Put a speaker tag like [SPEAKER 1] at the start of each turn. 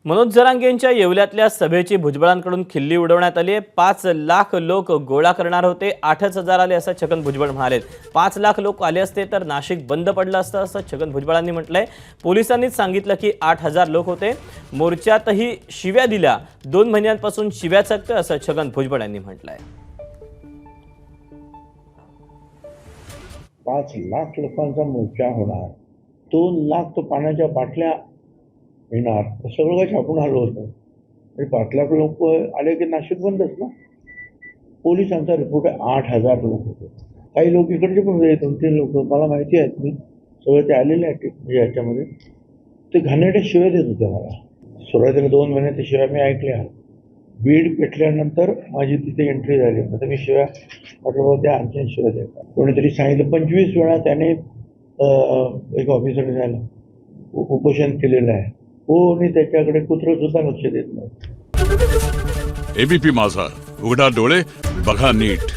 [SPEAKER 1] मनोज जरांगे यांच्या येवल्यातल्या सभेची भुजबळांकडून खिल्ली उडवण्यात आली आहे। 5 लाख लोक गोळा करणार होते, 8च हजार आले असं छगन भुजबळ म्हणाले। 5 लाख लोक आले असते तर नाशिक बंद पडलं असतं असं छगन भुजबळांनी म्हटलंय। पोलिसांनीच सांगितलं की 8,000 लोक होते। मोर्चातही शिव्या दिल्या, 2 महिन्यांपासून शिव्या चकते असं छगन भुजबळ यांनी म्हटलंय।
[SPEAKER 2] 5 लाख लोकांचा मोर्चा होणार, 2 लाख तो पाण्याच्या बाटल्या येणार, सगळं काही छापून आलं होतं। 5 लाख लोक आले की नाशिक बंदच ना। पोलिसांचा रिपोर्ट आहे 8,000 लोक होते। काही लोक इकडचे पण होते, 2-3 लोक मला माहिती आहेत, मी सगळं ते आलेले आहेत म्हणजे याच्यामध्ये। ते घाणेरड्या शिव्या देत होते मला। सुरुवातीला 2 महिने ते शिव्या मी ऐकल्या। बीड पेटल्यानंतर माझी तिथे एंट्री झाली, तर मी शिव्या म्हटलं बाबा त्या आणखीन शिव्या द्यायचा। कोणीतरी सांगितलं 25 वेळा त्याने एक ऑफिसर झालं उपोषण केलेलं आहे, कोणी त्याच्याकडे कुत्रं सुद्धा लक्ष देत नाही।
[SPEAKER 3] एबीपी माझा, उघडा डोळे बघा नीट।